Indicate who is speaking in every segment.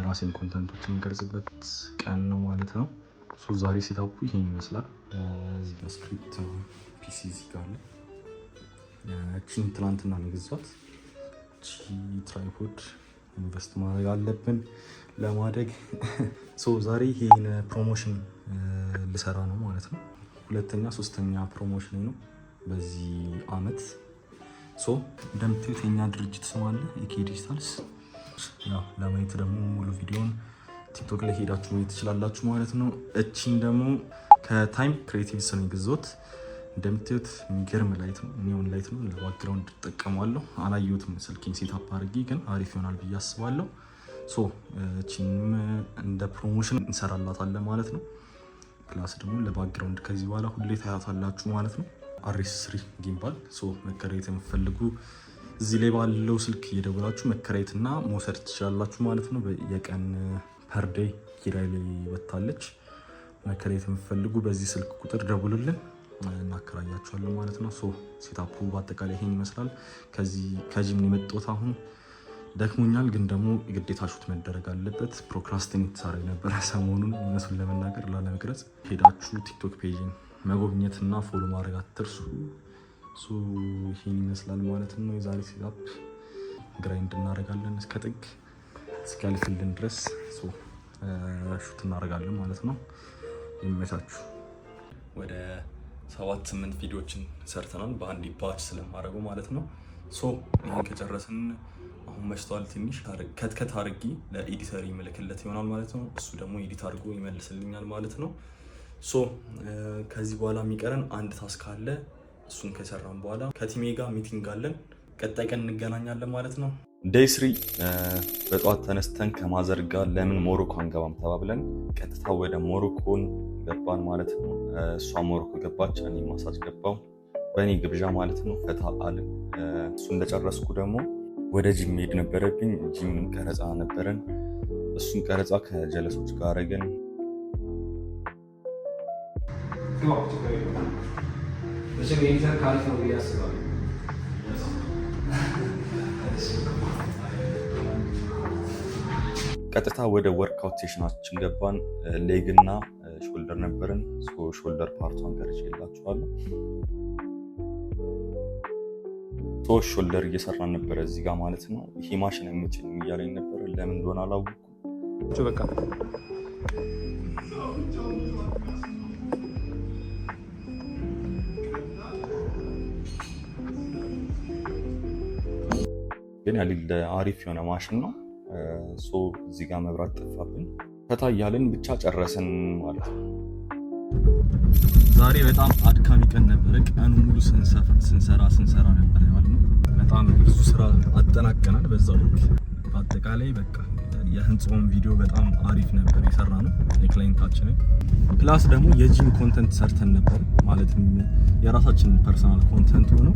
Speaker 1: የራሴን ኮንተንቶችን የምቀርጽበት ቀን ነው ማለት ነው። ዛሬ ሴታፑ ይሄን ይመስላል። እዚህ ጋር ስክሪፕት ፒሲ እዚህ ጋር አለ። እቺን ትናንትና ነው የገዛሁት። እቺ ትራይፖድ ኢንቨስት ማድረግ አለብን ለማደግ። ዛሬ ይሄን ፕሮሞሽን ልሰራ ነው ማለት ነው። ሁለተኛ ሶስተኛ ፕሮሞሽን ነው በዚህ አመት። እንደምታዩት የኛ ድርጅት ስም አለ ኢኬ ዲጂታልስ። ያው ለማየት ደግሞ ሙሉ ቪዲዮን ቲክቶክ ላይ ሄዳችሁ ማየት ትችላላችሁ ማለት ነው። እቺን ደግሞ ከታይም ክሬቲቭ ነው የገዛሁት። እንደምታዩት የሚገርም ላይት ነው፣ ኒዮን ላይት ነው። ለባክግራውንድ እጠቀማለሁ። አላየሁትም ስልኬን ሴታፕ አድርጌ፣ ግን አሪፍ ይሆናል ብዬ አስባለሁ። እቺንም እንደ ፕሮሞሽን እንሰራላታለን ማለት ነው። ፕላስ ደግሞ ለባክግራውንድ ከዚህ በኋላ ሁሌ ታያታላችሁ ማለት ነው። RS3 ጊምባል መከራየት የምትፈልጉ እዚህ ላይ ባለው ስልክ እየደወላችሁ መከራየትና መውሰድ ትችላላችሁ ማለት ነው። የቀን ፐር ዴይ ኪራይ ላይ ወጣለች። መከራየት የምትፈልጉ በዚህ ስልክ ቁጥር ደውሉልን፣ እናከራያችኋለን ማለት ነው። ሴታፑ በአጠቃላይ ይሄን ይመስላል። ከጂም የመጣሁት አሁን ደክሞኛል፣ ግን ደግሞ ግዴታ ሹት መደረግ አለበት። ፕሮክራስቲኔት ሳረግ ነበረ ሰሞኑን እነሱን ለመናገር ላለመቅረጽ። ሄዳችሁ ቲክቶክ ፔጅን መጎብኘትና ፎሎ ማድረግ አትርሱ። ይሄን ይመስላል ማለት ነው። የዛሬ ሴታፕ ግራይንድ እናደርጋለን እስከ ጥግ እስኪያልፍልን ድረስ ሹት እናደርጋለን ማለት ነው። ይመቻችሁ። ወደ 7-8 ቪዲዮዎችን ሰርተናል በአንድ ባች ስለማድረጉ ማለት ነው። ይህን ከጨረስን አሁን መሽቷል። ትንሽ ከትከት አድርጊ ለኤዲተር ይመልክለት ይሆናል ማለት ነው። እሱ ደግሞ ኤዲት አድርጎ ይመልስልኛል ማለት ነው። ከዚህ በኋላ የሚቀረን አንድ ታስክ አለ። እሱን ከሰራን በኋላ ከቲሜ ጋር ሚቲንግ አለን። ቀጣይ ቀን እንገናኛለን ማለት ነው። ዴይ 3 በጠዋት ተነስተን ከማዘር ጋር ለምን ሞሮኮ አንገባም ተባብለን ቀጥታ ወደ ሞሮኮን ገባን ማለት ነው። እሷ ሞሮኮ ገባች፣ እኔ ማሳጅ ገባው በእኔ ግብዣ ማለት ነው። ፈታ አልን። እሱ እንደጨረስኩ ደግሞ ወደ ጂም መሄድ ነበረብኝ። ጂም ቀረጻ ነበረን። እሱን ቀረጻ ከጀለሶች ጋር አረገን። ቀጥታ ወደ ወርክአውት ሴሽናችን ገባን። ሌግ እና ሾልደር ነበረን። ሾልደር ፓርቷን ቀርጬ የላችኋለሁ። ሾልደር እየሰራን ነበረ እዚህ ጋር ማለት ነው። ይሄ ማሽን የሚጭን እያለኝ ነበረ፣ ለምን እንደሆነ አላወኩም። በቃ ግን ያለ አሪፍ የሆነ ማሽን ነው። እዚህ ጋር መብራት ጠፋብን። ፈታ እያልን ብቻ ጨረስን ማለት ነው። ዛሬ በጣም አድካሚ ቀን ነበረ። ቀኑ ሙሉ ስንሰራ ነበር ማለት ነው። በጣም ብዙ ስራ አጠናቀናል። በዛው ልክ በአጠቃላይ በቃ የህንጻውን ቪዲዮ በጣም አሪፍ ነበር የሰራ ነው የክላይንታችንን። ፕላስ ደግሞ የጂም ኮንተንት ሰርተን ነበር ማለትም የራሳችን ፐርሰናል ኮንተንት ሆኖ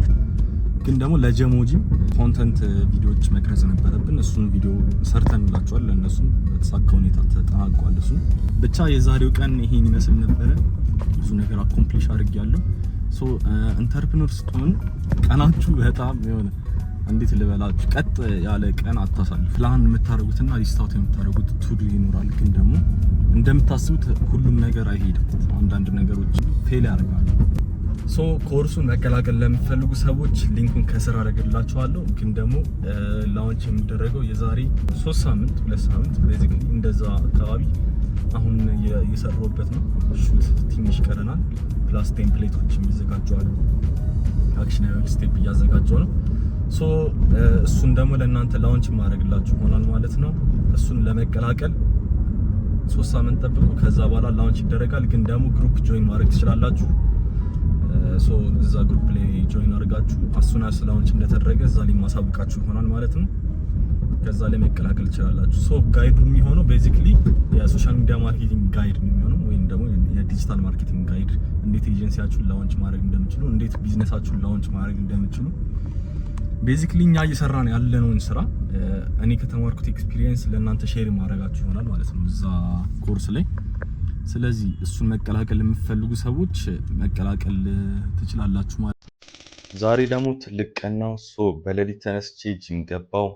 Speaker 1: ግን ደግሞ ለጀሞ ጂም ኮንተንት ቪዲዮዎች መቅረጽ ነበረብን። እሱን ቪዲዮ ሰርተን እንላቸዋል። ለእነሱም በተሳካ ሁኔታ ተጠናቋል። እሱ ብቻ የዛሬው ቀን ይሄን ይመስል ነበረ። ብዙ ነገር አኮምፕሊሽ አድርጌያለሁ። ኢንተርፕረነር ስትሆን ቀናችሁ በጣም የሆነ እንዴት ልበላችሁ ቀጥ ያለ ቀን አታሳልፉ። ፕላን የምታደርጉትና ሪስታርት የምታደርጉት ቱዱ ይኖራል። ግን ደግሞ እንደምታስቡት ሁሉም ነገር አይሄድም። አንዳንድ ነገሮች ፌል ያደርጋሉ። ኮርሱን መቀላቀል ለምትፈልጉ ሰዎች ሊንኩን ከስር አደርግላችኋለሁ። ግን ደግሞ ላውንች የሚደረገው የዛሬ 3 ሳምንት 2 ሳምንት ቤዚክሊ እንደዛ አካባቢ አሁን እየሰራሁበት ነው። ሹት ትንሽ ቀረናል። ፕላስ ቴምፕሌቶች የሚዘጋጁአሉ። አክሽናብል ስቴፕ እያዘጋጀው ነው። እሱን ደግሞ ለእናንተ ላውንች ማድረግላችሁ ይሆናል ማለት ነው። እሱን ለመቀላቀል 3 ሳምንት ጠብቁ። ከዛ በኋላ ላውንች ይደረጋል። ግን ደግሞ ግሩፕ ጆይን ማድረግ ትችላላችሁ። እዛ ግሩፕ ላይ ጆይን አድርጋችሁ አሱና ላውንች እንደተደረገ እዛ ላይ ማሳውቃችሁ ይሆናል ማለት ነው። ከዛ ላይ መቀላቀል ትችላላችሁ። ጋይዱ የሚሆነው ቤዚክሊ የሶሻል ሚዲያ ማርኬቲንግ ጋይድ የሚሆነው ወይም ደግሞ የዲጂታል ማርኬቲንግ ጋይድ፣ እንዴት ኤጀንሲያችሁን ላውንች ማድረግ እንደምትችሉ፣ እንዴት ቢዝነሳችሁን ላውንች ማድረግ እንደምትችሉ ቤዚክሊ እኛ እየሰራን ያለነውን ስራ እኔ ከተማርኩት ኤክስፒሪየንስ ለእናንተ ሼር ማድረጋችሁ ይሆናል ማለት ነው እዛ ኮርስ ላይ። ስለዚህ እሱን መቀላቀል የምትፈልጉ ሰዎች መቀላቀል ትችላላችሁ ማለት ነው። ዛሬ ደግሞ ትልቅ ቀን ነው። በሌሊት ተነስቼ ጂም ገባው።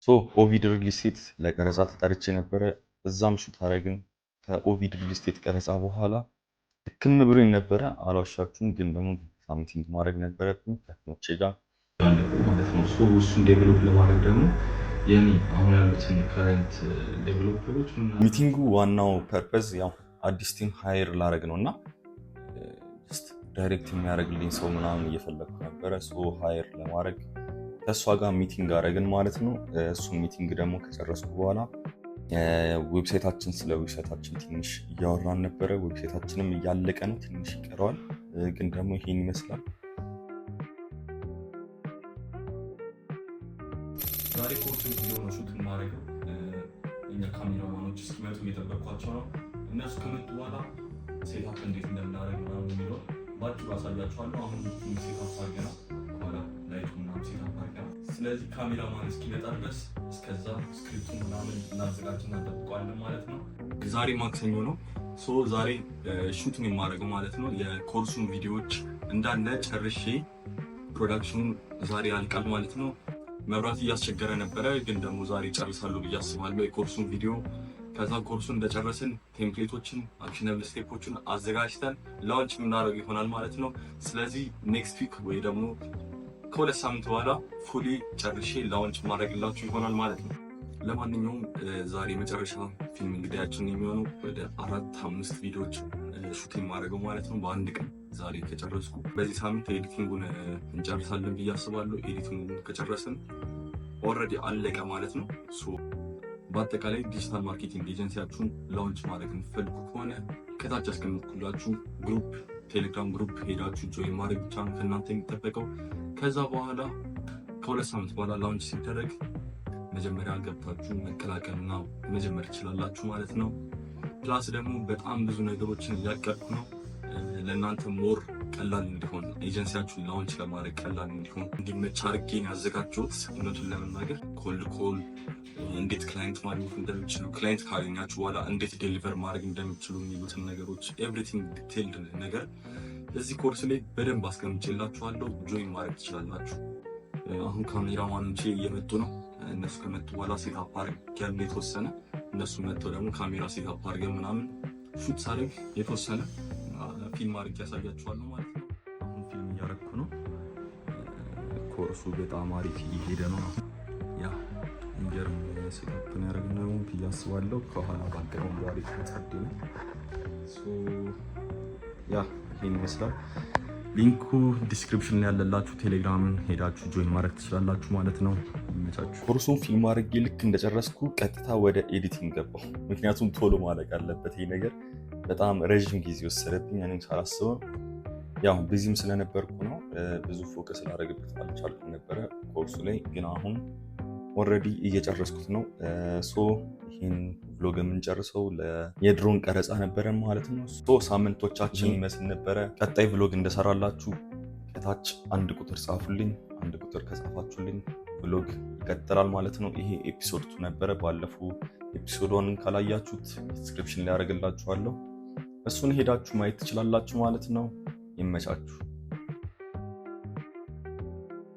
Speaker 2: ኦቪድ ሪል ስቴት ለቀረጻ ተጠርቼ ነበረ። እዛም ሹት አደረግን። ከኦቪድ ሪል ስቴት ቀረጻ በኋላ ህክም ብሎኝ ነበረ፣ አልዋሻችሁም። ግን ደግሞ ሳምቲንግ ማድረግ ነበረብኝ ከኖቼ ጋር
Speaker 1: ማለት ነው። እሱን ዴቨሎፕ ለማድረግ ደግሞ የኔ አሁን ያሉትን ከረንት ዴቨሎፐሮች
Speaker 2: ሚቲንጉ ዋናው ፐርፐዝ ያው አዲስ ቲም ሃይር ላደርግ ነው እና ዳይሬክት የሚያደርግልኝ ሰው ምናምን እየፈለግኩ ነበረ። ሃይር ለማድረግ ከእሷ ጋር ሚቲንግ አደረግን ማለት ነው። እሱ ሚቲንግ ደግሞ ከጨረስኩ በኋላ ዌብሳይታችን ስለ ዌብሳይታችን ትንሽ እያወራን ነበረ። ዌብሳይታችንም እያለቀ ነው፣ ትንሽ ይቀረዋል፣ ግን ደግሞ ይሄን ይመስላል።
Speaker 1: ዛሬ ኮርስ ቪዲዮ ነው ሹት የማደርገው። እኛ ካሜራማኖች እስኪመጡ እየጠበቅኳቸው ነው። እነሱ ከመጡ በኋላ ሴታፕ እንዴት እንደምናደርግ ምናምን የሚለው ባጭሩ አሳያችኋለሁ። አሁን ሴታፕ አድርገናል፣ በኋላ ላይቱ ምናምን ሴታፕ አድርገናል። ስለዚህ ካሜራማን እስኪመጣ ድረስ እስከዛ ስክሪፕቱ ምናምን እናዘጋጅና እንጠብቀዋለን ማለት ነው። ዛሬ ማክሰኞ ነው። ዛሬ ሹትን የማደርገው ማለት ነው። የኮርሱን ቪዲዮዎች እንዳለ ጨርሼ ፕሮዳክሽኑ ዛሬ ያልቃል ማለት ነው። መብራት እያስቸገረ ነበረ፣ ግን ደግሞ ዛሬ ጨርሳለሁ ብዬ አስባለሁ የኮርሱን ቪዲዮ። ከዛ ኮርሱን እንደጨረስን ቴምፕሌቶችን አክሽነብል ስቴፖችን አዘጋጅተን ላውንች የምናደርግ ይሆናል ማለት ነው። ስለዚህ ኔክስት ዊክ ወይ ደግሞ ከ2 ሳምንት በኋላ ፉሊ ጨርሼ ላውንች ማድረግላችሁ ይሆናል ማለት ነው። ለማንኛውም ዛሬ መጨረሻ ፊልም እንግዲያችን የሚሆኑ ወደ 4-5 ቪዲዮዎች ሹት የማደርገው ማለት ነው በአንድ ቀን ዛሬ ከጨረስኩ። በዚህ ሳምንት ኤዲቲንጉን እንጨርሳለን ብዬ አስባለሁ። ኤዲቲንጉን ከጨረስን ኦልሬዲ አለቀ ማለት ነው። በአጠቃላይ ዲጂታል ማርኬቲንግ ኤጀንሲያችሁን ላውንች ማድረግ የምትፈልጉ ከሆነ ከታች ያስቀምጥኩላችሁ ግሩፕ፣ ቴሌግራም ግሩፕ ሄዳችሁ ጆይን ማድረግ ብቻ ነው ከእናንተ የሚጠበቀው። ከዛ በኋላ ከ2 ሳምንት በኋላ ላውንች ሲደረግ መጀመሪያ ገብታችሁ መቀላቀልና መጀመር ትችላላችሁ ማለት ነው። ፕላስ ደግሞ በጣም ብዙ ነገሮችን እያቀድኩ ነው ለእናንተ ሞር ቀላል እንዲሆን፣ ኤጀንሲያችሁን ላውንች ለማድረግ ቀላል እንዲሆን እንዲመች አድርጌን ያዘጋጀሁት። እውነቱን ለመናገር ኮል እንዴት ክላይንት ማግኘት እንደሚችሉ፣ ክላይንት ካገኛችሁ በኋላ እንዴት ዴሊቨር ማድረግ እንደሚችሉ የሚሉትን ነገሮች ኤቭሪቲንግ ዲቴይልድ ነገር እዚህ ኮርስ ላይ በደንብ አስቀምጬላችኋለሁ። ጆይን ማድረግ ትችላላችሁ። አሁን ካሜራማኖቼ እየመጡ ነው። እነሱ ከመጡ በኋላ ሴታፕ አድርገን የተወሰነ እነሱ መጥተው ደግሞ ካሜራ ሴታፕ አድርገን ምናምን ሹት ሳደርግ የተወሰነ ፊልም አድርጌ ያሳያችኋለሁ ማለት ነው። አሁን ፊልም እያደረኩ ነው። ኮርሱ በጣም አሪፍ እየሄደ ነው። ያ እንጀርም ሴታፕን ያደረግነው ብዬ አስባለሁ። ከኋላ ባክግራውንድ አሪፍ ተጸድ ነው። ያ ይሄን ይመስላል። ሊንኩ ዲስክሪፕሽን ላይ ያለላችሁ ቴሌግራምን ሄዳችሁ ጆይን ማድረግ ትችላላችሁ ማለት ነው። ይመቻችሁ።
Speaker 2: ኮርሱን ፊልም አድርጌ ልክ እንደጨረስኩ ቀጥታ ወደ ኤዲቲንግ ገባሁ። ምክንያቱም ቶሎ ማለቅ አለበት። ይሄ ነገር በጣም ረዥም ጊዜ ወሰደብኝ። እኔም ሳላስበው ያው ቢዚም ስለነበርኩ ነው ብዙ ፎከስ ላደርግበት አልቻልኩም ነበረ ኮርሱ ላይ። ግን አሁን ኦልሬዲ እየጨረስኩት ነው። ይህን ቭሎግ የምንጨርሰው የድሮን ቀረጻ ነበረ ማለት ነው። ሳምንቶቻችን ይመስል ነበረ። ቀጣይ ቭሎግ እንደሰራላችሁ ከታች 1 ቁጥር ጻፉልኝ። 1 ቁጥር ከጻፋችሁልኝ ቭሎግ ይቀጥላል ማለት ነው። ይሄ ኤፒሶድ 2 ነበረ። ባለፉ ኤፒሶድ 1 ካላያችሁት ዲስክሪፕሽን ላይ ያደርግላችኋለሁ። እሱን ሄዳችሁ ማየት ትችላላችሁ ማለት ነው። ይመቻችሁ።